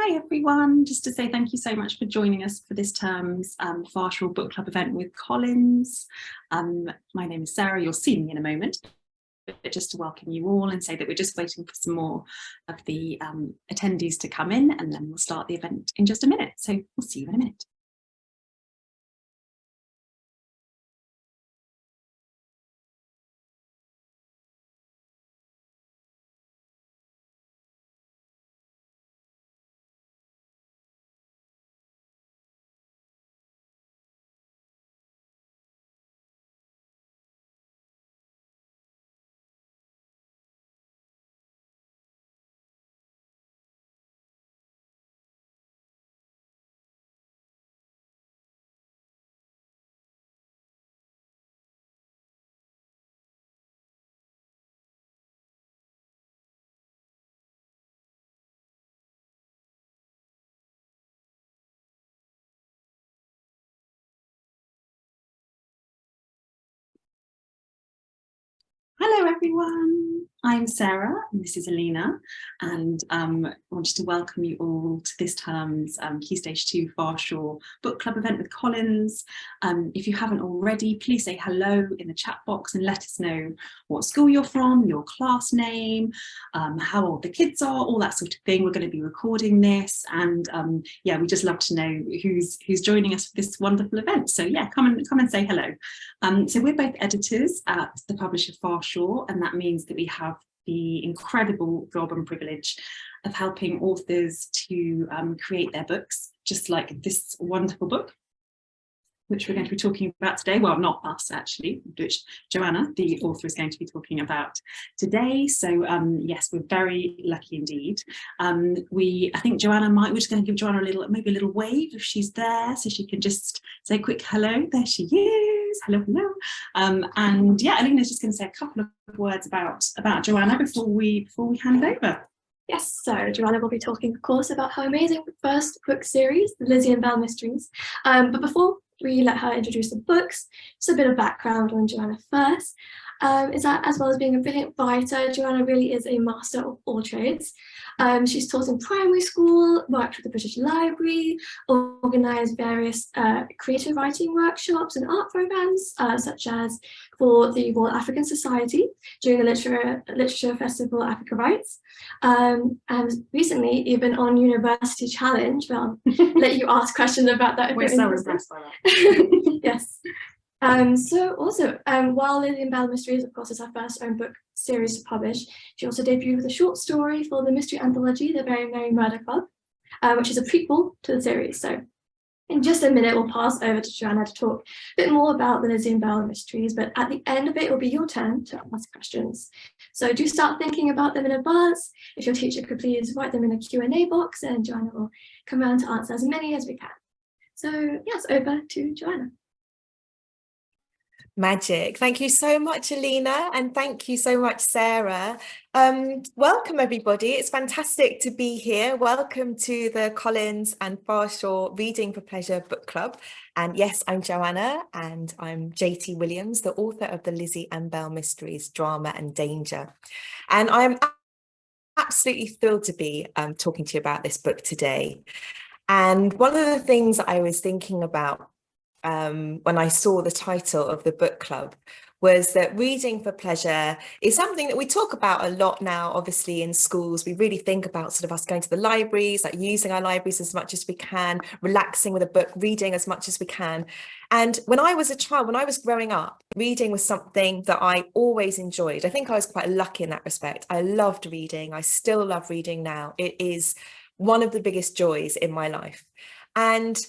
Hi everyone, just to say thank you so much for joining us for this term's Farshall Book Club event with Collins. My name is Sarah, you'll see me in a moment, but just to welcome you all and say that we're just waiting for some more of the attendees to come in, and then we'll start the event in just a minute. So we'll see you in a minute. Hello everyone, I'm Sarah and this is Alina, and I wanted to welcome you all to this term's Key Stage 2 Farshall Book Club event with Collins. If you haven't already, please say hello in the chat box and let us know what school you're from, your class name, how old the kids are, all that sort of thing. We're going to be recording this, and yeah, we just love to know who's joining us for this wonderful event. So yeah, come and say hello. So we're both editors at the publisher Farshall, and that means that we have the incredible job and privilege of helping authors to create their books, just like this wonderful book, which we're going to be talking about today. Well, not us actually, which Joanna, the author, is going to be talking about today. So yes, we're very lucky indeed. I think Joanna we're just going to give Joanna maybe a little wave if she's there, so she can just say a quick hello. There she is. Hello, hello. And yeah, Alina's just going to say a couple of words about Joanna before we hand over. Yes, so Joanna will be talking, of course, about her amazing first book series, the Lizzie and Belle Mysteries. But before we let her introduce the books, just a bit of background on Joanna first, is that as well as being a brilliant writer, Joanna really is a master of all trades. She's taught in primary school, worked with the British Library, organised various creative writing workshops and art programmes, such as for the Royal African Society during the Literature Festival Africa Writes, and recently even on University Challenge. Well, I'll let you ask questions about that. We're so impressed by that. Yes. So also, while Lizzie and Belle Mysteries, of course, is her first own book series to publish, she also debuted with a short story for the mystery anthology, The Very Merry Murder Club, which is a prequel to the series. So in just a minute, we'll pass over to Joanna to talk a bit more about the Lizzie and Belle Mysteries, but at the end of it will be your turn to ask questions. So do start thinking about them in advance. If your teacher could please write them in a Q&A box, and Joanna will come around to answer as many as we can. So yes, over to Joanna. Magic. Thank you so much, Alina, and thank you so much, Sarah. Welcome, everybody. It's fantastic to be here. Welcome to the Collins and Farshall Reading for Pleasure Book Club. And yes, I'm Joanna, and I'm J.T.Williams, the author of the Lizzie and Belle Mysteries, Drama and Danger. And I'm absolutely thrilled to be talking to you about this book today. And one of the things I was thinking about when I saw the title of the book club was that reading for pleasure is something that we talk about a lot now, obviously in schools. We really think about sort of us going to the libraries, like using our libraries as much as we can, relaxing with a book, reading as much as we can. And when I was a child, when I was growing up, reading was something that I always enjoyed. I think I was quite lucky in that respect. I loved reading. I still love reading now. It is one of the biggest joys in my life. And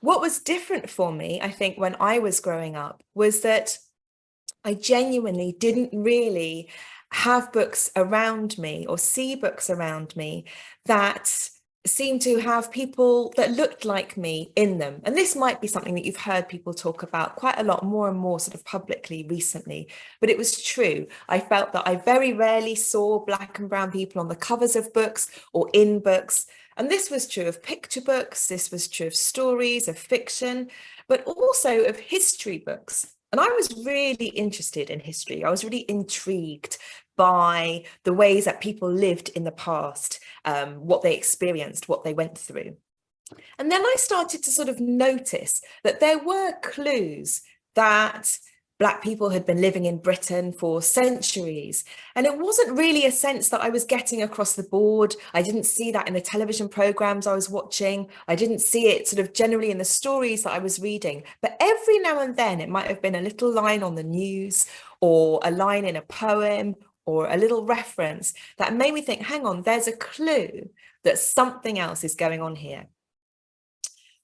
what was different for me, I think, when I was growing up was that I genuinely didn't really have books around me or see books around me that seemed to have people that looked like me in them. And this might be something that you've heard people talk about quite a lot more and more sort of publicly recently, but it was true. I felt that I very rarely saw black and brown people on the covers of books or in books. And this was true of picture books, this was true of stories, of fiction, but also of history books. And I was really interested in history. I was really intrigued by the ways that people lived in the past, what they experienced, what they went through. And then I started to sort of notice that there were clues that Black people had been living in Britain for centuries. And it wasn't really a sense that I was getting across the board. I didn't see that in the television programs I was watching. I didn't see it sort of generally in the stories that I was reading. But every now and then it might have been a little line on the news or a line in a poem or a little reference that made me think, hang on, there's a clue that something else is going on here.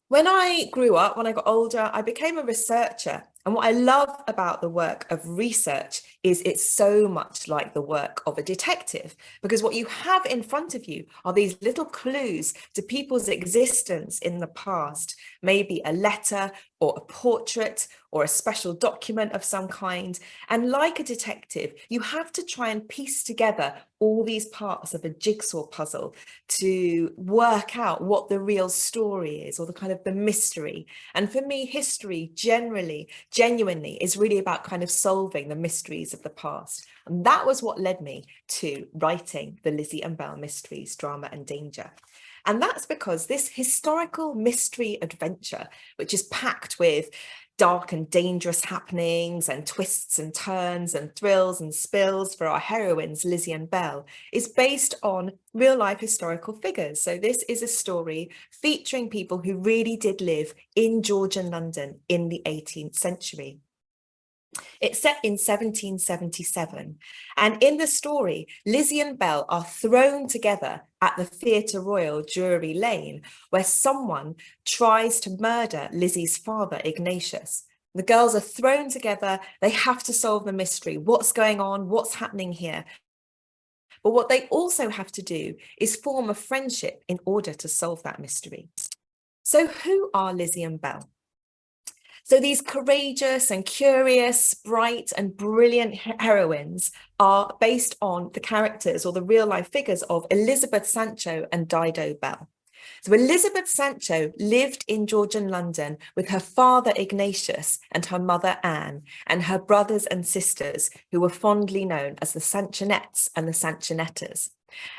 When I grew up, when I got older, I became a researcher. And what I love about the work of research is it's so much like the work of a detective, because what you have in front of you are these little clues to people's existence in the past, maybe a letter or a portrait or a special document of some kind. And like a detective, you have to try and piece together all these parts of a jigsaw puzzle to work out what the real story is, or the kind of the mystery. And for me, history genuinely is really about kind of solving the mysteries of the past. And that was what led me to writing the Lizzie and Belle Mysteries, Drama and Danger. And that's because this historical mystery adventure, which is packed with dark and dangerous happenings and twists and turns and thrills and spills for our heroines, Lizzie and Belle, is based on real life historical figures. So this is a story featuring people who really did live in Georgian London in the 18th century. It's set in 1777, and in the story, Lizzie and Belle are thrown together at the Theatre Royal, Drury Lane, where someone tries to murder Lizzie's father, Ignatius. The girls are thrown together. They have to solve the mystery. What's going on? What's happening here? But what they also have to do is form a friendship in order to solve that mystery. So who are Lizzie and Belle? So these courageous and curious, bright and brilliant heroines are based on the characters or the real life figures of Elizabeth Sancho and Dido Bell. So Elizabeth Sancho lived in Georgian London with her father Ignatius and her mother Anne and her brothers and sisters, who were fondly known as the Sanchonettes and the Sanchonettas.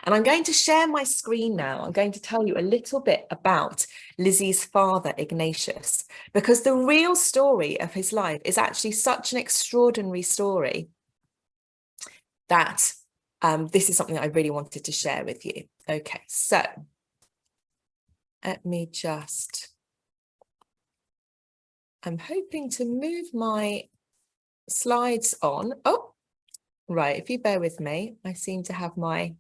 And I'm going to share my screen now. I'm going to tell you a little bit about Lizzie's father, Ignatius, because the real story of his life is actually such an extraordinary story that this is something that I really wanted to share with you. Okay, so let me just, I'm hoping to move my slides on. Oh, right, if you bear with me, I seem to have my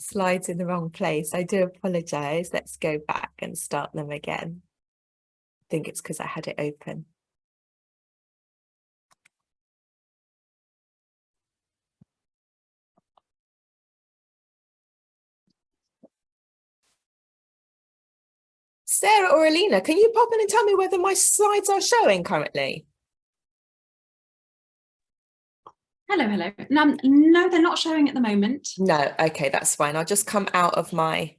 slides in the wrong place. I do apologize. Let's go back and start them again. I think it's because I had it open. Sarah or Alina, can you pop in and tell me whether my slides are showing currently? Hello, hello. No, they're not showing at the moment. No, okay, that's fine. I'll just come out of my...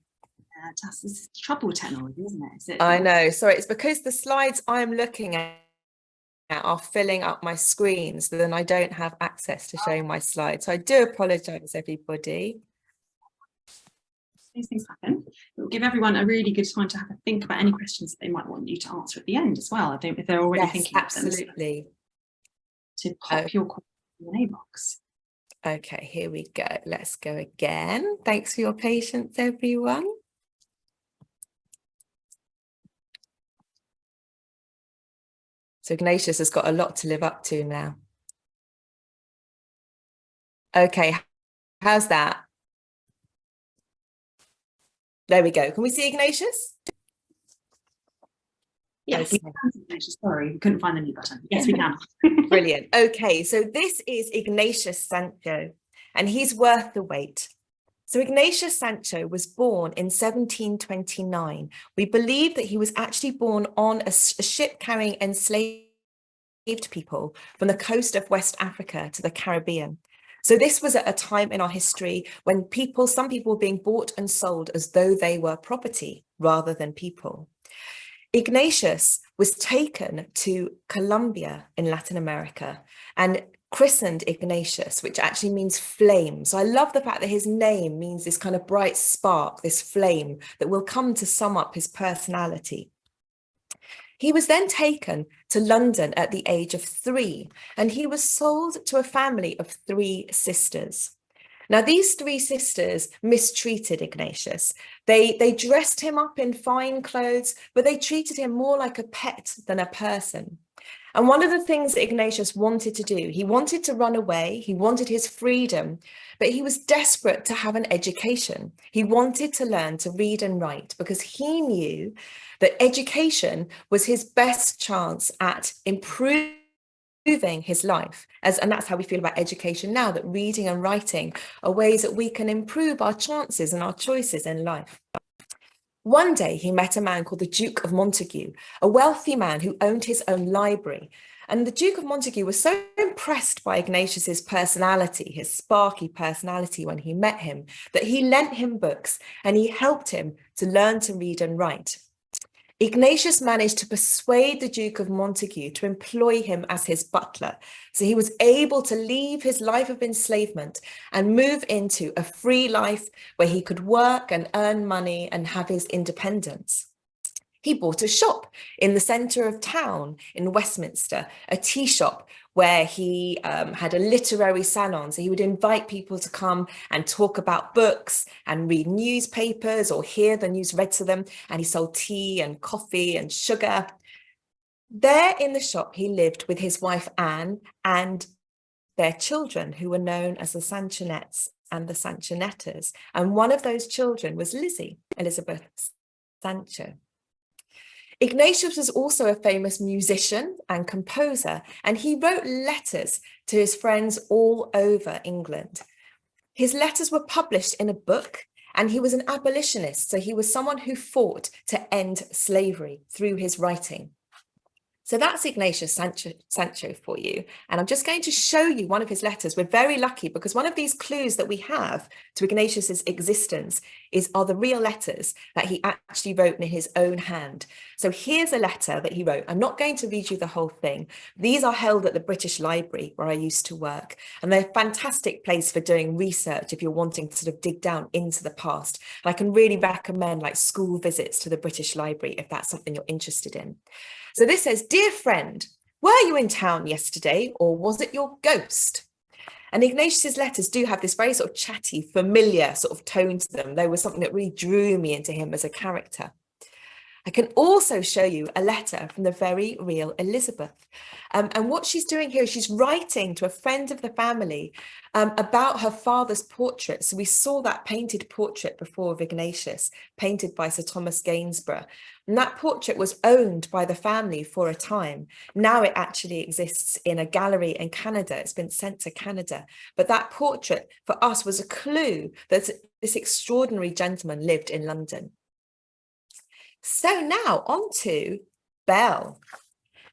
This is trouble with technology, isn't it? I know. Sorry, it's because the slides I'm looking at are filling up my screen, so then I don't have access to showing my slides. So I do apologise, everybody. These things happen. It will give everyone a really good time to have a think about any questions that they might want you to answer at the end as well. I think if they're already thinking absolutely. To pop your question in the Q&A box. Okay, here we go. Let's go again. Thanks for your patience, everyone. So Ignatius has got a lot to live up to now. Okay, how's that? There we go. Can we see Ignatius? Yes, okay. We can. Ignatius. Sorry, we couldn't find the mute button. Yes, we can. Brilliant. Okay, so this is Ignatius Sancho, and he's worth the wait. So Ignatius Sancho was born in 1729. We believe that he was actually born on a ship carrying enslaved people from the coast of West Africa to the Caribbean. So this was at a time in our history when some people were being bought and sold as though they were property rather than people. Ignatius was taken to Colombia in Latin America, and christened Ignatius, which actually means flame. So I love the fact that his name means this kind of bright spark, this flame that will come to sum up his personality. He was then taken to London at the age of 3, and he was sold to a family of 3 sisters. Now, these 3 sisters mistreated Ignatius. They dressed him up in fine clothes, but they treated him more like a pet than a person. And one of the things that Ignatius wanted to do, he wanted to run away, he wanted his freedom, but he was desperate to have an education. He wanted to learn to read and write because he knew that education was his best chance at improving his life. And that's how we feel about education now, that reading and writing are ways that we can improve our chances and our choices in life. One day he met a man called the Duke of Montague, a wealthy man who owned his own library. And the Duke of Montague was so impressed by Ignatius's personality, his sparky personality when he met him, that he lent him books and he helped him to learn to read and write. Ignatius managed to persuade the Duke of Montague to employ him as his butler. So he was able to leave his life of enslavement and move into a free life where he could work and earn money and have his independence. He bought a shop in the centre of town in Westminster, a tea shop where he had a literary salon. So he would invite people to come and talk about books and read newspapers or hear the news read to them. And he sold tea and coffee and sugar. There in the shop, he lived with his wife Anne and their children, who were known as the Sanchonettes and the Sanchonettas. And one of those children was Lizzie, Elizabeth Sancho. Ignatius was also a famous musician and composer, and he wrote letters to his friends all over England. His letters were published in a book, and he was an abolitionist, so he was someone who fought to end slavery through his writing. So that's Ignatius Sancho for you. And I'm just going to show you one of his letters. We're very lucky because one of these clues that we have to Ignatius's existence are the real letters that he actually wrote in his own hand. So here's a letter that he wrote. I'm not going to read you the whole thing. These are held at the British Library where I used to work. And they're a fantastic place for doing research if you're wanting to sort of dig down into the past. And I can really recommend like school visits to the British Library if that's something you're interested in. So this says, "Dear friend, were you in town yesterday or was it your ghost?" And Ignatius's letters do have this very sort of chatty, familiar sort of tone to them. They were something that really drew me into him as a character. I can also show you a letter from the very real Elizabeth. And what she's doing here is she's writing to a friend of the family about her father's portrait. So we saw that painted portrait before of Ignatius, painted by Sir Thomas Gainsborough. And that portrait was owned by the family for a time. Now it actually exists in a gallery in Canada. It's been sent to Canada. But that portrait for us was a clue that this extraordinary gentleman lived in London. So now on to Belle.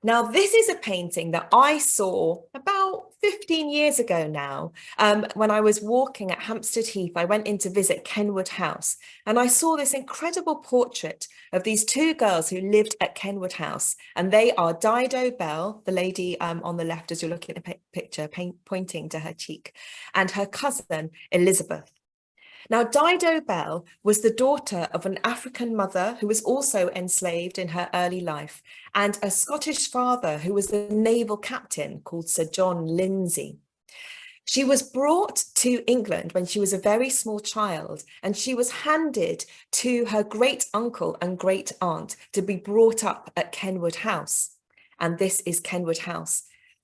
Now, this is a painting that I saw about 15 years ago now. When I was walking at Hampstead Heath, I went in to visit Kenwood House, and I saw this incredible portrait of these 2 girls who lived at Kenwood House. And they are Dido Belle, the lady on the left as you're looking at the picture, pointing to her cheek, and her cousin Elizabeth. Now, Dido Belle was the daughter of an African mother who was also enslaved in her early life, and a Scottish father who was the naval captain called Sir John Lindsay. She was brought to England when she was a very small child, and she was handed to her great uncle and great aunt to be brought up at Kenwood House. And this is Kenwood House.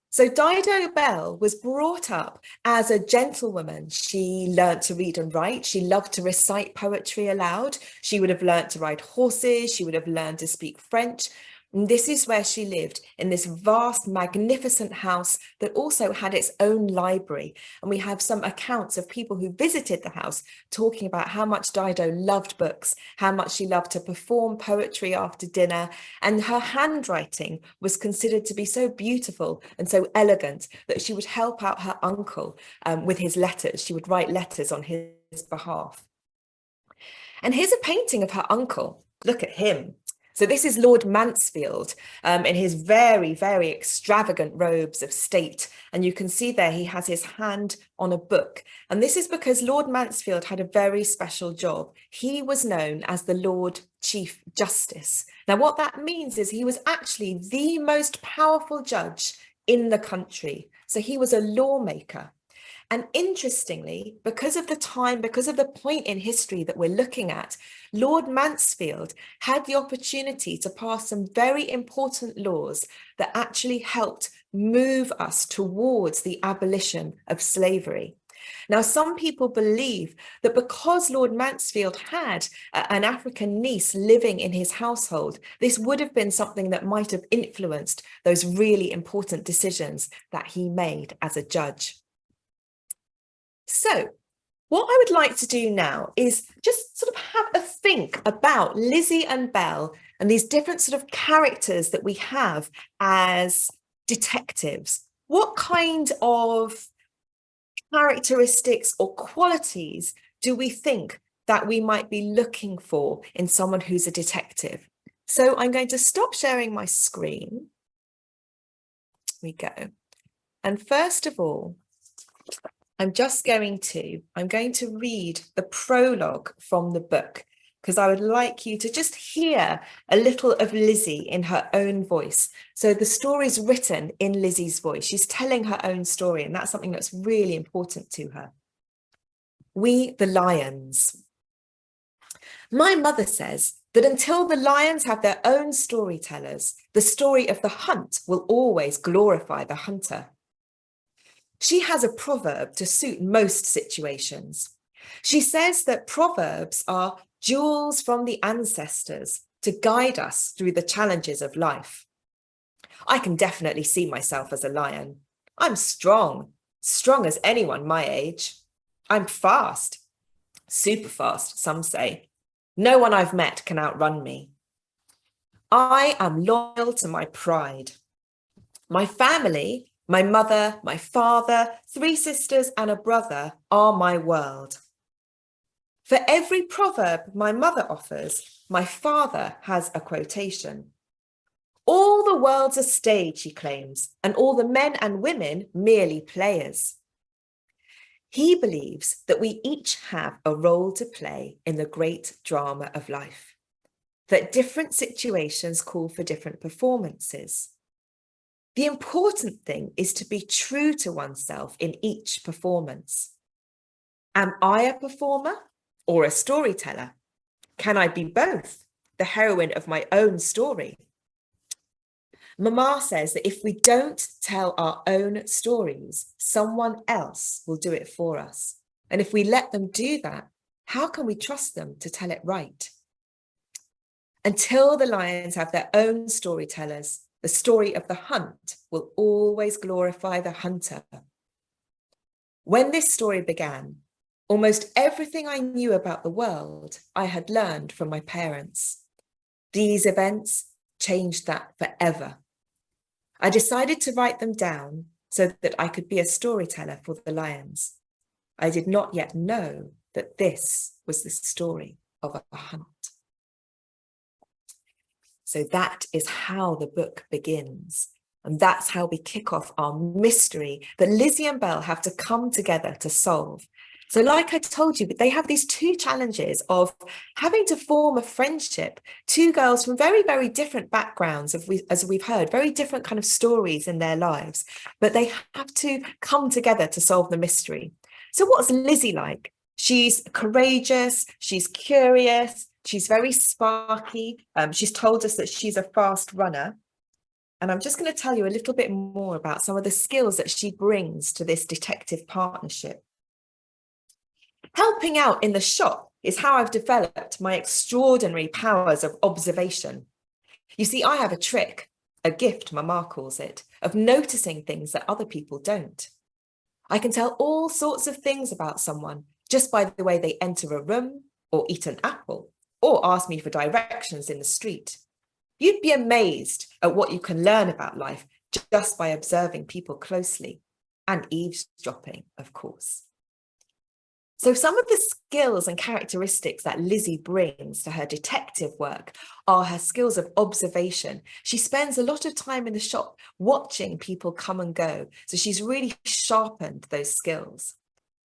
So Dido Belle was brought up as a gentlewoman. She learnt to read and write. She loved to recite poetry aloud. She would have learnt to ride horses. She would have learned to speak French. And this is where she lived, in this vast, magnificent house that also had its own library. And we have some accounts of people who visited the house talking about how much Dido loved books, how much she loved to perform poetry after dinner. And her handwriting was considered to be so beautiful and so elegant that she would help out her uncle with his letters. She would write letters on his behalf. And here's a painting of her uncle. Look at him. So this is Lord Mansfield in his very, very extravagant robes of state. And you can see there he has his hand on a book. And this is because Lord Mansfield had a very special job. He was known as the Lord Chief Justice. Now, what that means is he was actually the most powerful judge in the country. So he was a lawmaker. And interestingly, because of the time, because of the point in history that we're looking at, Lord Mansfield had the opportunity to pass some very important laws that actually helped move us towards the abolition of slavery. Now, some people believe that because Lord Mansfield had an African niece living in his household, this would have been something that might have influenced those really important decisions that he made as a judge. So what I would like to do now is just sort of have a think about Lizzie and Belle and these different sort of characters that we have as detectives. What kind of characteristics or qualities do we think that we might be looking for in someone who's a detective? So I'm going to stop sharing my screen. Here we go. And first of all, I'm going to read the prologue from the book, because I would like you to just hear a little of Lizzie in her own voice. So the story's written in Lizzie's voice. She's telling her own story, and that's something that's really important to her. We, the lions. My mother says that until the lions have their own storytellers, the story of the hunt will always glorify the hunter. She has a proverb to suit most situations. She says that proverbs are jewels from the ancestors to guide us through the challenges of life. I can definitely see myself as a lion. I'm strong as anyone my age. I'm fast, super fast, some say. No one I've met can outrun me. I am loyal to my pride. My family, my mother, my father, 3 sisters and a brother are my world. For every proverb my mother offers, my father has a quotation. All the world's a stage, he claims, and all the men and women merely players. He believes that we each have a role to play in the great drama of life, that different situations call for different performances. The important thing is to be true to oneself in each performance. Am I a performer or a storyteller? Can I be both, the heroine of my own story? Mama says that if we don't tell our own stories, someone else will do it for us. And if we let them do that, how can we trust them to tell it right? Until the lions have their own storytellers, the story of the hunt will always glorify the hunter. When this story began, almost everything I knew about the world I had learned from my parents. These events changed that forever. I decided to write them down so that I could be a storyteller for the lions. I did not yet know that this was the story of a hunt. So that is how the book begins. And that's how we kick off our mystery that Lizzie and Belle have to come together to solve. So like I told you, they have these 2 challenges of having to form a friendship, 2 girls from very, very different backgrounds, as we've heard, very different kind of stories in their lives, but they have to come together to solve the mystery. So what's Lizzie like? She's courageous, she's curious, she's very sparky. She's told us that she's a fast runner. And I'm just going to tell you a little bit more about some of the skills that she brings to this detective partnership. Helping out in the shop is how I've developed my extraordinary powers of observation. You see, I have a trick, a gift, Mama calls it, of noticing things that other people don't. I can tell all sorts of things about someone just by the way they enter a room or eat an apple or ask me for directions in the street. You'd be amazed at what you can learn about life just by observing people closely and eavesdropping, of course. So some of the skills and characteristics that Lizzie brings to her detective work are her skills of observation. She spends a lot of time in the shop watching people come and go. So she's really sharpened those skills.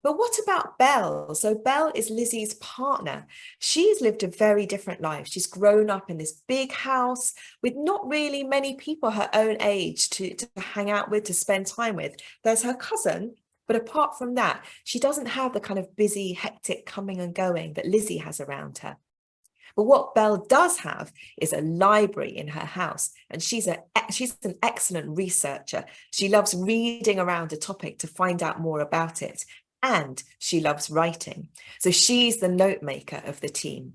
But what about Belle? So Belle is Lizzie's partner. She's lived a very different life. She's grown up in this big house with not really many people her own age to hang out with, to spend time with. There's her cousin, but apart from that, she doesn't have the kind of busy, hectic coming and going that Lizzie has around her. But what Belle does have is a library in her house, and she's an excellent researcher. She loves reading around a topic to find out more about it, and she loves writing. So she's the note maker of the team.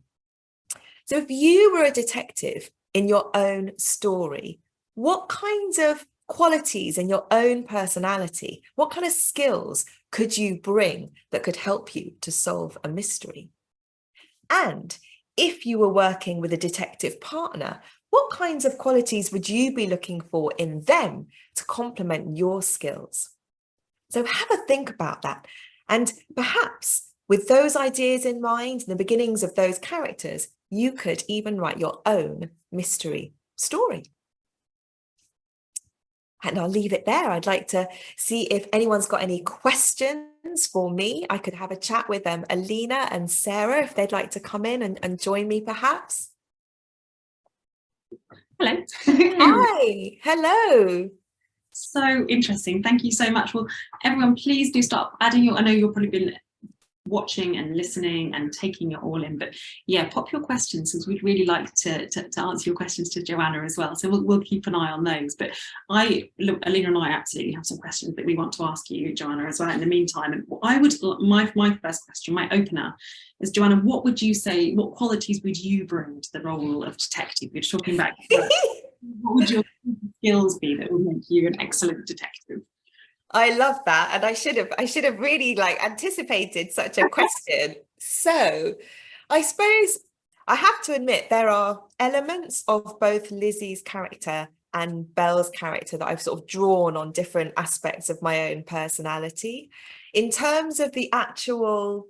So if you were a detective in your own story, what kinds of qualities in your own personality, what kind of skills could you bring that could help you to solve a mystery? And if you were working with a detective partner, what kinds of qualities would you be looking for in them to complement your skills? So have a think about that. And perhaps with those ideas in mind, the beginnings of those characters, you could even write your own mystery story. And I'll leave it there. I'd like to see if anyone's got any questions for me. I could have a chat with Alina and Sarah if they'd like to come in and join me perhaps. Hello. Hi, hello. So interesting. Thank you so much. Well, everyone, please do start adding your, I know you've probably been watching and listening and taking it all in, but yeah, pop your questions, because we'd really like to answer your questions to Joanna as well. So we'll keep an eye on those. But Alina and I absolutely have some questions that we want to ask you, Joanna, as well in the meantime. And I would, my first question, my opener is, Joanna, what would you say, what qualities would you bring to the role of detective? We're talking about what would your skills be that would make you an excellent detective? I love that, and I should have really anticipated such a question. So I suppose I have to admit there are elements of both Lizzie's character and Belle's character that I've sort of drawn on different aspects of my own personality. In terms of the actual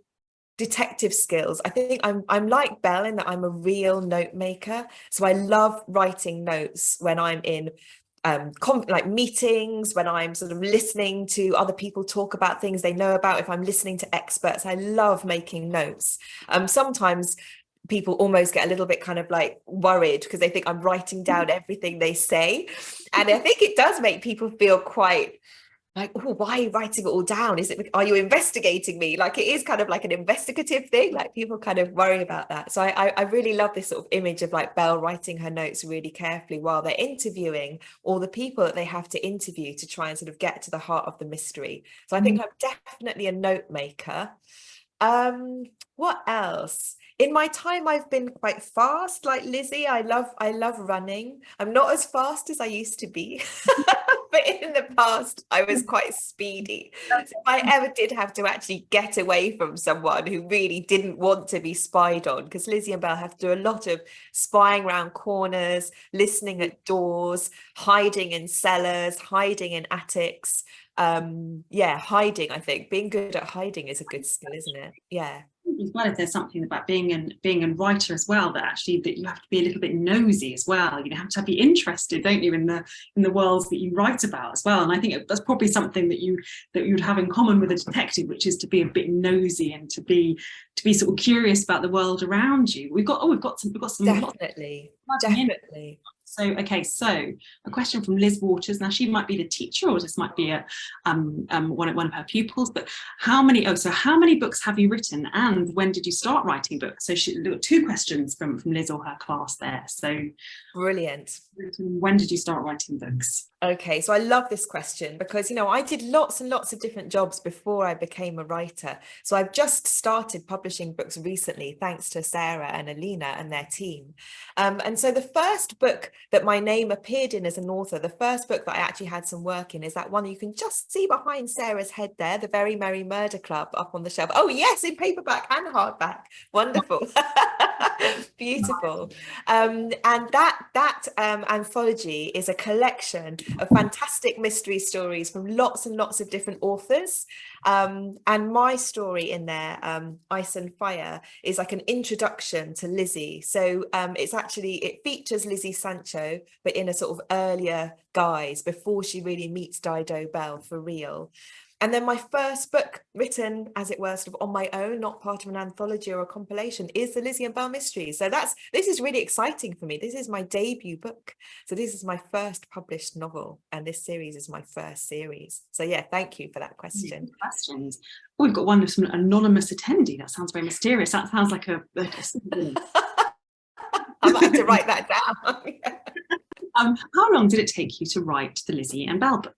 detective skills, I think I'm like Belle in that I'm a real note maker. So I love writing notes when I'm in meetings, when I'm sort of listening to other people talk about things they know about. If I'm listening to experts, I love making notes. Sometimes people almost get a little bit kind of worried because they think I'm writing down everything they say, and I think it does make people feel quite oh, why are you writing it all down? Are you investigating me? It is kind of like an investigative thing. People kind of worry about that. So I really love this sort of image of Belle writing her notes really carefully while they're interviewing all the people that they have to interview to try and sort of get to the heart of the mystery. So I think I'm definitely a note maker. What else? In my time, I've been quite fast, like Lizzie. I love running. I'm not as fast as I used to be, but in the past, I was quite speedy. So if I ever did have to actually get away from someone who really didn't want to be spied on, because Lizzie and Belle have to do a lot of spying around corners, listening at doors, hiding in cellars, hiding in attics. Hiding, I think being good at hiding is a good skill, isn't it? Yeah. As well, if there's something about being a writer as well, that you have to be a little bit nosy as well. You have to be interested, don't you, in the worlds that you write about as well. And I think that's probably something that you'd have in common with a detective, which is to be a bit nosy and to be sort of curious about the world around you. We've got some definitely. So, okay, so a question from Liz Waters. Now, she might be the teacher, or this might be one of her pupils. But how many books have you written, and when did you start writing books? So she got two questions from Liz or her class there. So brilliant. When did you start writing books? Okay, so I love this question because, I did lots and lots of different jobs before I became a writer. So I've just started publishing books recently, thanks to Sarah and Alina and their team. And so the first book that my name appeared in as an author, the first book that I actually had some work in, is that one you can just see behind Sarah's head there, The Very Merry Murder Club, up on the shelf. Oh yes, in paperback and hardback. Wonderful. Beautiful. And that anthology is a collection of fantastic mystery stories from lots and lots of different authors. And my story in there, Ice and Fire, is like an introduction to Lizzie. So it features Lizzie Sancho, but in a sort of earlier guise before she really meets Dido Bell for real. And then my first book written, as it were, sort of on my own, not part of an anthology or a compilation, is the Lizzie and Belle Mysteries. So this is really exciting for me. This is my debut book. So this is my first published novel, and this series is my first series. So yeah, thank you for that question. Good questions. Oh, we've got one from an anonymous attendee. That sounds very mysterious. That sounds like a I might have to write that down. How long did it take you to write the Lizzie and Belle book?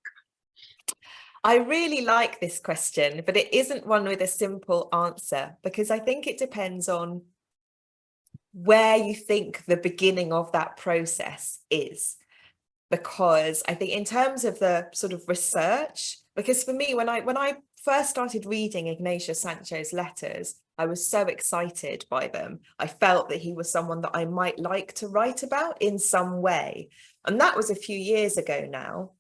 I really like this question, but it isn't one with a simple answer, because I think it depends on where you think the beginning of that process is. Because I think in terms of the sort of research, because for me, when I first started reading Ignacio Sancho's letters, I was so excited by them. I felt that he was someone that I might like to write about in some way. And that was a few years ago now.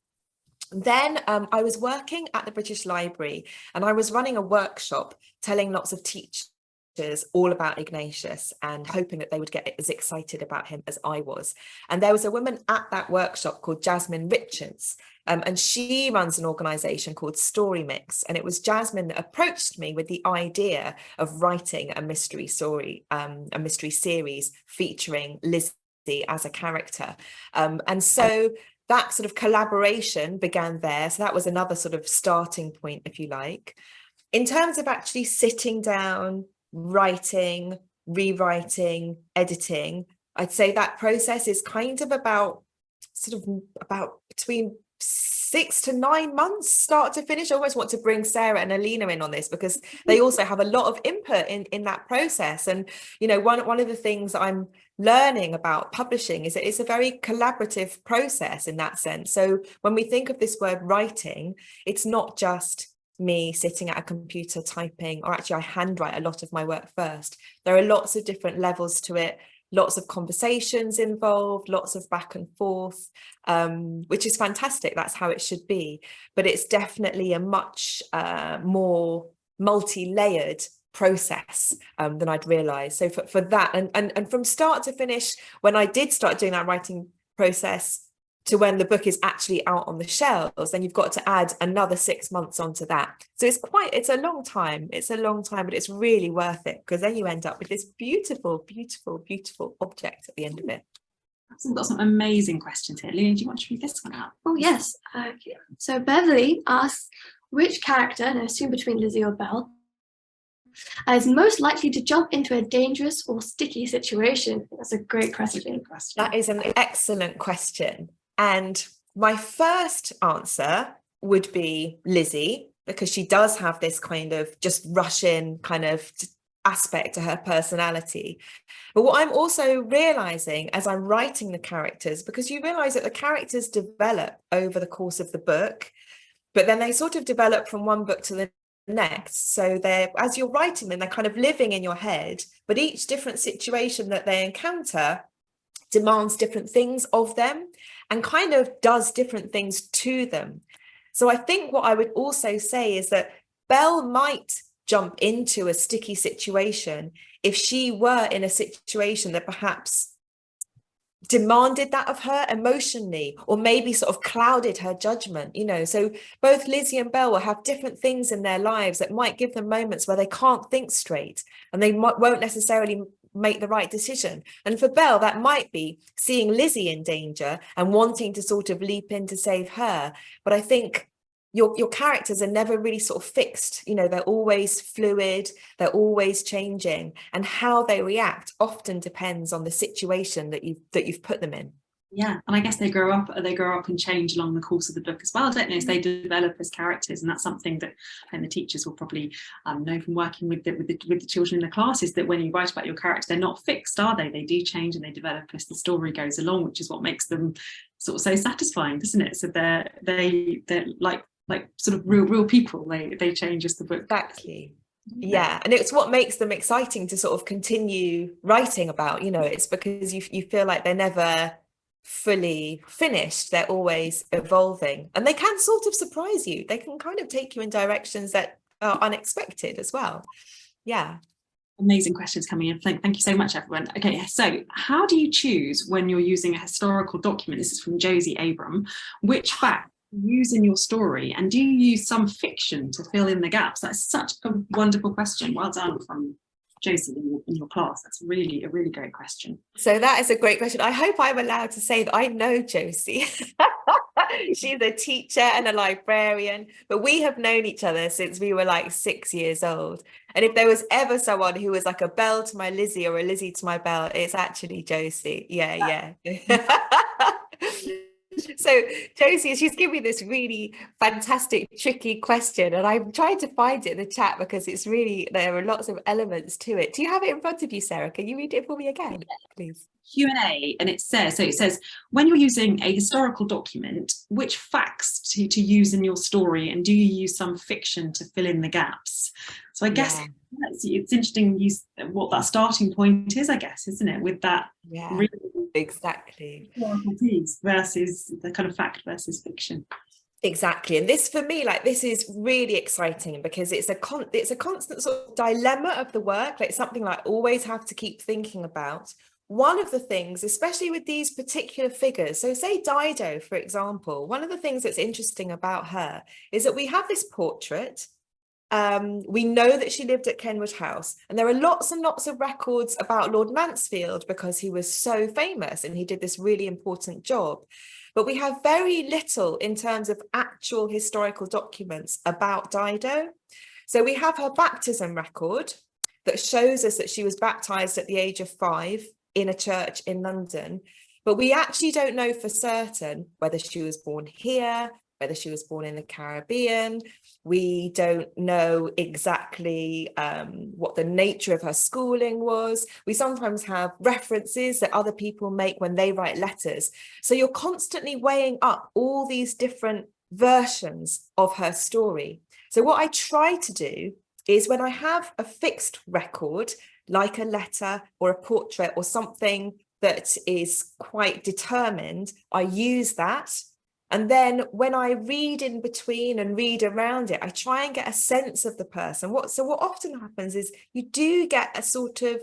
Then I was working at the British Library, and I was running a workshop telling lots of teachers all about Ignatius and hoping that they would get as excited about him as I was. And there was a woman at that workshop called Jasmine Richards, and she runs an organisation called Story Mix. And it was Jasmine that approached me with the idea of writing a mystery story, a mystery series featuring Lizzie as a character. And so that sort of collaboration began there. So that was another sort of starting point, if you like. In terms of actually sitting down, writing, rewriting, editing, I'd say that process is kind of about between 6 to 9 months, start to finish. I almost want to bring Sarah and Alina in on this, because they also have a lot of input in that process. And, you know, one of the things that I'm learning about publishing is that it's a very collaborative process in that sense. So when we think of this word writing, it's not just me sitting at a computer typing, or actually I handwrite a lot of my work first. There are lots of different levels to it, lots of conversations involved, lots of back and forth, which is fantastic. That's how it should be. But it's definitely a much more multi-layered process than I'd realised. So for that, and from start to finish, when I did start doing that writing process to when the book is actually out on the shelves, then you've got to add another 6 months onto that. So it's a long time. It's a long time, but it's really worth it, because then you end up with this beautiful, beautiful, beautiful object at the end of it. We've got some amazing questions here. Lena, do you want to read this one out? Oh, yes. Okay. So Beverly asks, which character, and I assume between Lizzie or Belle, is most likely to jump into a dangerous or sticky situation? That's a great question. That is an excellent question. And my first answer would be Lizzie, because she does have this kind of just rush in kind of aspect to her personality. But what I'm also realizing as I'm writing the characters, because you realize that the characters develop over the course of the book, but then they sort of develop from one book to the next. So as you're writing them, they're kind of living in your head, but each different situation that they encounter demands different things of them and kind of does different things to them. So I think what I would also say is that Belle might jump into a sticky situation if she were in a situation that perhaps demanded that of her emotionally, or maybe sort of clouded her judgment, you know. So both Lizzie and Belle will have different things in their lives that might give them moments where they can't think straight, and they won't necessarily make the right decision. And for Belle, that might be seeing Lizzie in danger and wanting to sort of leap in to save her. But I think your characters are never really sort of fixed, you know, they're always fluid, they're always changing, and how they react often depends on the situation that you've put them in. Yeah, and I guess they grow up and change along the course of the book as well, don't they? As they develop as characters, and that's something that the teachers will probably know from working with the children in the classes, that when you write about your character, they're not fixed, are they? They do change and they develop as the story goes along, which is what makes them sort of so satisfying, doesn't it? So they're like sort of real people. They change as the book. Exactly. Yeah, and it's what makes them exciting to sort of continue writing about. You know, it's because you feel like they're never fully finished. They're always evolving, and they can sort of surprise you. They can kind of take you in directions that are unexpected as well. Yeah. Amazing questions coming in. Thank you so much, everyone. Okay, so how do you choose when you're using a historical document? This is from Josie Abram. Which fact you use in your story, and do you use some fiction to fill in the gaps? That's such a wonderful question. Well done from Josie in your class. That's really a really great question. So that is a great question. I hope I'm allowed to say that I know Josie. She's a teacher and a librarian, but we have known each other since we were like 6 years old. And if there was ever someone who was like a Belle to my Lizzie or a Lizzie to my Belle, it's actually Josie. Yeah. So Josie, she's given me this really fantastic, tricky question, and I'm trying to find it in the chat because it's really, there are lots of elements to it. Do you have it in front of you, Sarah? Can you read it for me again, please? Q&A, and it says, when you're using a historical document, which facts to use in your story, and do you use some fiction to fill in the gaps? So I guess it's interesting what that starting point is, I guess, isn't it, with that really exactly piece versus the kind of fact versus fiction. Exactly. And this, for me, like, this is really exciting because it's a constant sort of dilemma of the work, like something like I always have to keep thinking about. One of the things, especially with these particular figures, so say Dido, for example, one of the things that's interesting about her is that we have this portrait. We know that she lived at Kenwood House, and there are lots and lots of records about Lord Mansfield because he was so famous and he did this really important job. But we have very little in terms of actual historical documents about Dido. So we have her baptism record that shows us that she was baptized at the age of 5 in a church in London. But we actually don't know for certain whether she was born here, whether she was born in the Caribbean. We don't know exactly what the nature of her schooling was. We sometimes have references that other people make when they write letters. So you're constantly weighing up all these different versions of her story. So what I try to do is when I have a fixed record, like a letter or a portrait or something that is quite determined, I use that. And then when I read in between and read around it, I try and get a sense of the person. So what often happens is you do get a sort of,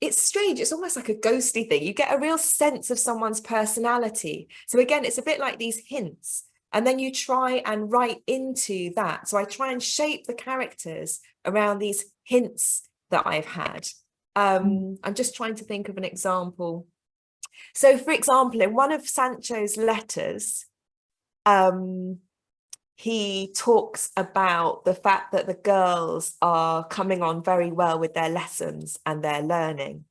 it's strange, it's almost like a ghostly thing. You get a real sense of someone's personality. So again, it's a bit like these hints. And then you try and write into that. So I try and shape the characters around these hints that I've had. I'm just trying to think of an example. So for example, in one of Sancho's letters, he talks about the fact that the girls are coming on very well with their lessons and their learning.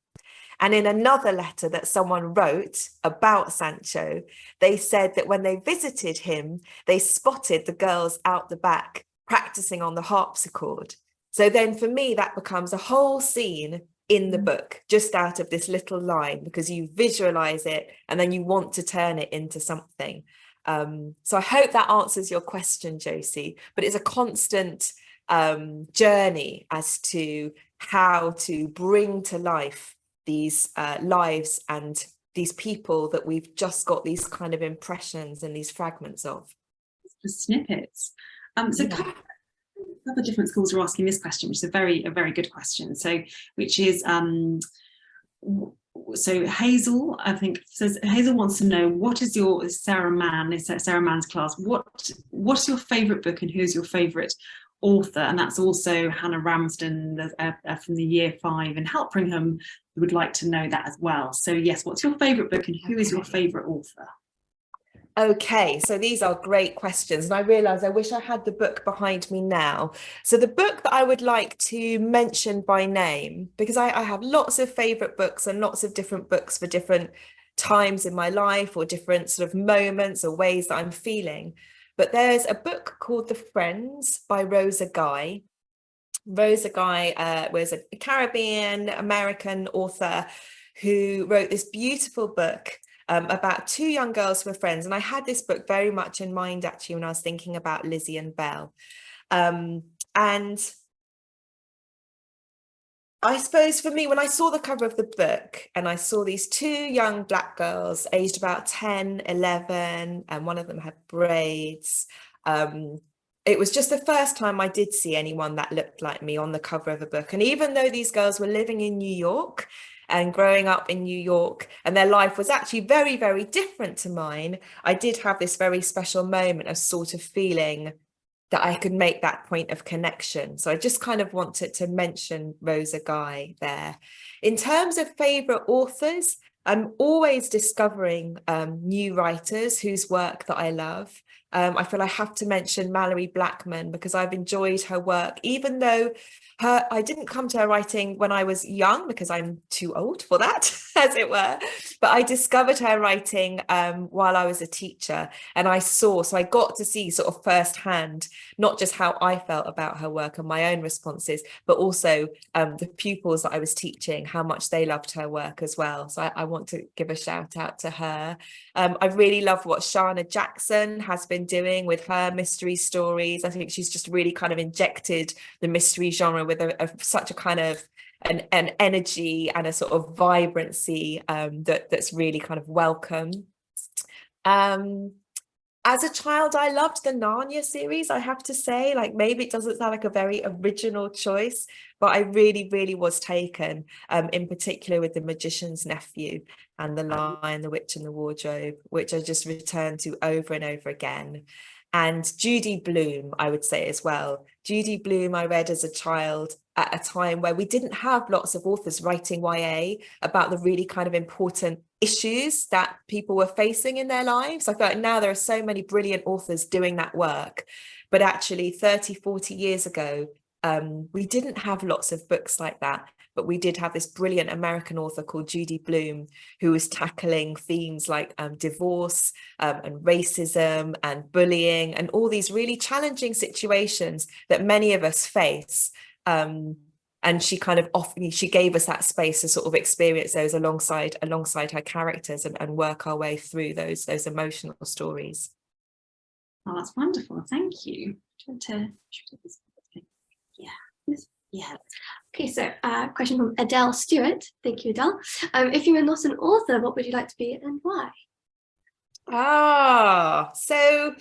And in another letter that someone wrote about Sancho, they said that when they visited him, they spotted the girls out the back practicing on the harpsichord. So then for me, that becomes a whole scene in the book, just out of this little line, because you visualize it and then you want to turn it into something. So I hope that answers your question, Josie, but it's a constant journey as to how to bring to life these lives and these people that we've just got these kind of impressions and these fragments of. The snippets. So a couple of different schools are asking this question, which is a very good question. So, which is, so Hazel, I think, says, Hazel wants to know, what is your, Sarah Mann's class, what's your favourite book and who's your favourite author? And that's also Hannah Ramsden from the year 5 in Helpringham, who would like to know that as well. So yes, what's your favourite book and who is your favourite author? Okay, so these are great questions, and I realise I wish I had the book behind me now. So the book that I would like to mention by name, because I have lots of favourite books and lots of different books for different times in my life or different sort of moments or ways that I'm feeling. But there's a book called The Friends by Rosa Guy. Rosa Guy was a Caribbean American author who wrote this beautiful book about 2 young girls who were friends. And I had this book very much in mind, actually, when I was thinking about Lizzie and Belle. And I suppose for me, when I saw the cover of the book and I saw these two young Black girls aged about 10, 11, and one of them had braids, it was just the first time I did see anyone that looked like me on the cover of a book. And even though these girls were living in New York and growing up in New York, and their life was actually very, very different to mine, I did have this very special moment of sort of feeling that I could make that point of connection. So I just kind of wanted to mention Rosa Guy there. In terms of favourite authors, I'm always discovering new writers whose work that I love. I feel I have to mention Mallory Blackman because I've enjoyed her work, even though I didn't come to her writing when I was young because I'm too old for that, as it were. But I discovered her writing while I was a teacher, and so I got to see sort of firsthand, not just how I felt about her work and my own responses, but also the pupils that I was teaching, how much they loved her work as well. So I want to give a shout out to her. I really love what Shana Jackson has been doing with her mystery stories. I think she's just really kind of injected the mystery genre with such a kind of an energy and a sort of vibrancy that's really kind of welcome. As a child, I loved the Narnia series, I have to say. Like, maybe it doesn't sound like a very original choice, but I really, really was taken, in particular with The Magician's Nephew and The Lion, the Witch and the Wardrobe, which I just returned to over and over again. And Judy Blume, I would say as well. Judy Blume, I read as a child at a time where we didn't have lots of authors writing YA about the really kind of important issues that people were facing in their lives. I feel like now there are so many brilliant authors doing that work, but actually 30, 40 years ago, we didn't have lots of books like that, but we did have this brilliant American author called Judy Blume, who was tackling themes like divorce and racism and bullying and all these really challenging situations that many of us face. And she kind of she gave us that space to sort of experience those alongside her characters and work our way through those emotional stories. Oh, that's wonderful. Thank you. Yeah. Okay, so question from Adele Stewart. Thank you, Adele. If you were not an author, what would you like to be and why? So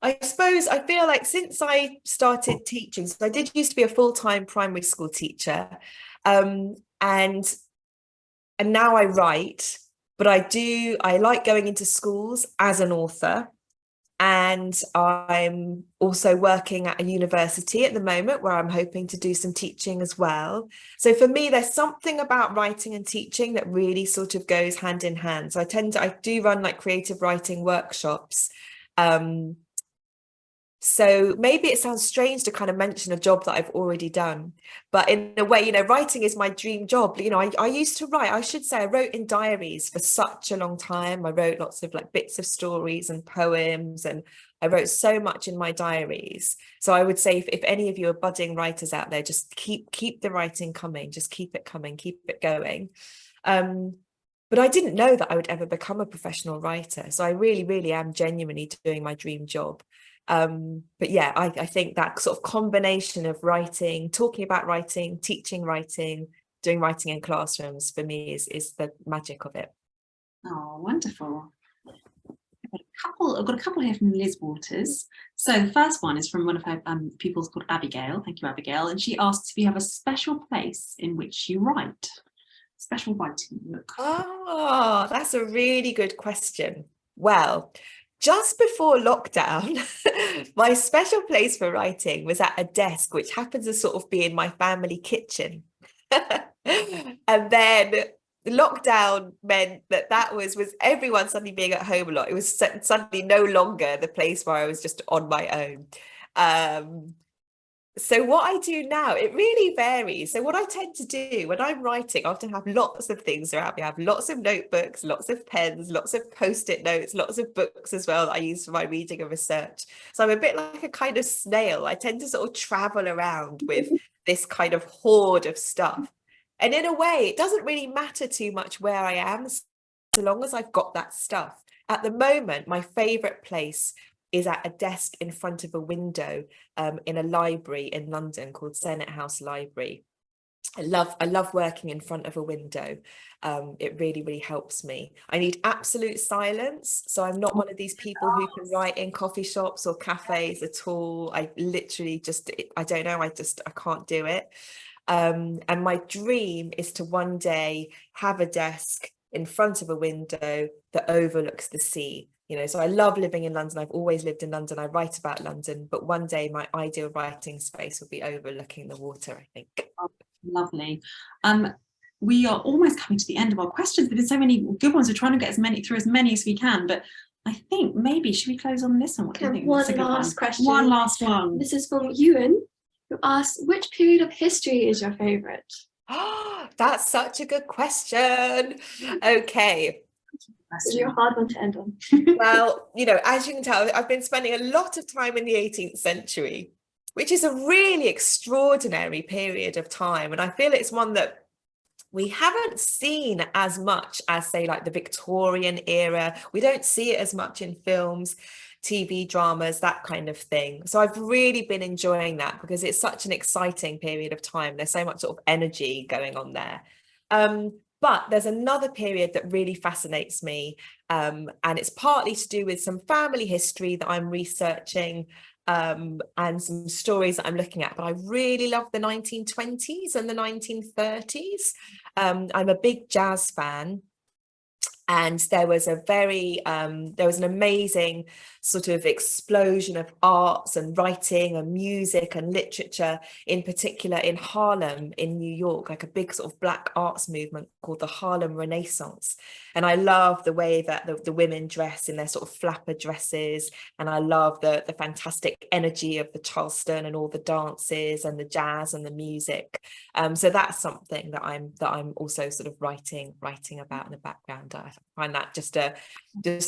I suppose I feel like since I started teaching, so I did used to be a full-time primary school teacher, and now I write, but I like going into schools as an author. And I'm also working at a university at the moment where I'm hoping to do some teaching as well. So for me, there's something about writing and teaching that really sort of goes hand in hand. So I do run like creative writing workshops. So maybe it sounds strange to kind of mention a job that I've already done, but in a way, writing is my dream job. I used to write, I should say, I wrote in diaries for such a long time. I wrote lots of like bits of stories and poems, and I wrote so much in my diaries. So I would say if any of you are budding writers out there, just keep the writing coming, just keep it coming, keep it going. But I didn't know that I would ever become a professional writer. So I really, really am genuinely doing my dream job. But yeah, I think that sort of combination of writing, talking about writing, teaching writing, doing writing in classrooms for me is the magic of it. Oh, wonderful. I've got a couple here from Liz Waters. So the first one is from one of her pupils called Abigail. Thank you, Abigail. And she asks if you have a special place in which you write. Special writing book. Oh, that's a really good question. Well, just before lockdown, my special place for writing was at a desk, which happens to sort of be in my family kitchen. And then lockdown meant that was everyone suddenly being at home a lot. It was suddenly no longer the place where I was just on my own. So what I do now, it really varies. So what I tend to do when I'm writing, I often have lots of things around me. I have lots of notebooks, lots of pens, lots of post-it notes, lots of books as well that I use for my reading and research. So I'm a bit like a kind of snail. I tend to sort of travel around with this kind of hoard of stuff. And in a way, it doesn't really matter too much where I am, so long as I've got that stuff. At the moment, my favorite place is at a desk in front of a window in a library in London called Senate House Library. I love working in front of a window. It really helps me. I need absolute silence, so I'm not one of these people who can write in coffee shops or cafes at all. I literally just, I don't know, I can't do it. And my dream is to one day have a desk in front of a window that overlooks the sea. You know, so I love living in London. I've always lived in London. I write about London, but one day my ideal writing space will be overlooking the water, I think. Oh, lovely. We are almost coming to the end of our questions. There's so many good ones. We're trying to get through as many as we can, but I think maybe should we close on this one? What do you think? One last question. One last one. This is from Ewan, who asks, which period of history is your favourite? Oh, that's such a good question. Okay. This is a hard one to end on. Well, you know, as you can tell, I've been spending a lot of time in the 18th century, which is a really extraordinary period of time. And I feel it's one that we haven't seen as much as, say, like the Victorian era. We don't see it as much in films, TV dramas, that kind of thing. So I've really been enjoying that because it's such an exciting period of time. There's so much sort of energy going on there. But there's another period that really fascinates me, and it's partly to do with some family history that I'm researching, and some stories that I'm looking at. But I really love the 1920s and the 1930s. I'm a big jazz fan. And there was an amazing sort of explosion of arts and writing and music and literature, in particular in Harlem in New York, like a big sort of Black arts movement called the Harlem Renaissance. And I love the way that the women dress in their sort of flapper dresses. And I love the fantastic energy of the Charleston and all the dances and the jazz and the music. So that's something that I'm also sort of writing about in the background. I find that just a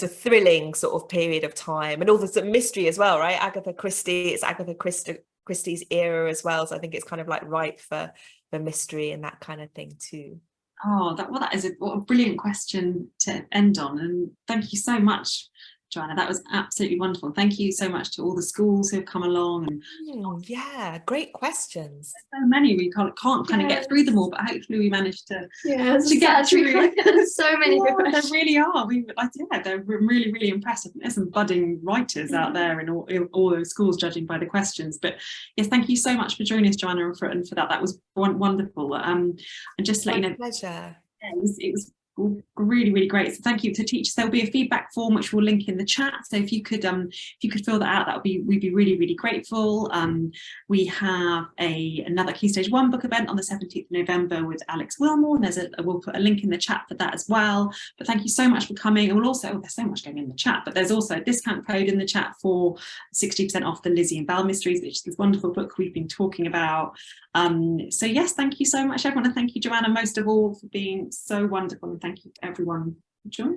thrilling sort of period of time, and all the sort of mystery as well, right? It's Agatha Christie's era as well, so I think it's kind of like ripe for mystery and that kind of thing too. Oh, that is what a brilliant question to end on, and thank you so much, Joanna. That was absolutely wonderful. Thank you so much to all the schools who have come along. And yeah, great questions. So many, we can't kind of get through them all, but hopefully we managed to get through. There's so many good questions. There really are. They're really impressive. There's some budding writers out there in all those schools, judging by the questions. But yes, thank you so much for joining us, Joanna, and for that. That was wonderful. And just to let you know, pleasure. It was really great. So thank you to teachers. There'll be a feedback form which we'll link in the chat, so if you could fill that out, we'd be really grateful. We have another Key Stage 1 book event on the 17th of November with Alex Wilmore, and we'll put a link in the chat for that as well. But thank you so much for coming. And we'll also, there's so much going in the chat, but there's also a discount code in the chat for 60% off the Lizzie and Belle Mysteries, which is this wonderful book we've been talking about. So yes, thank you so much everyone, and thank you, Joanna, most of all, for being so wonderful, and thank you to everyone for joining.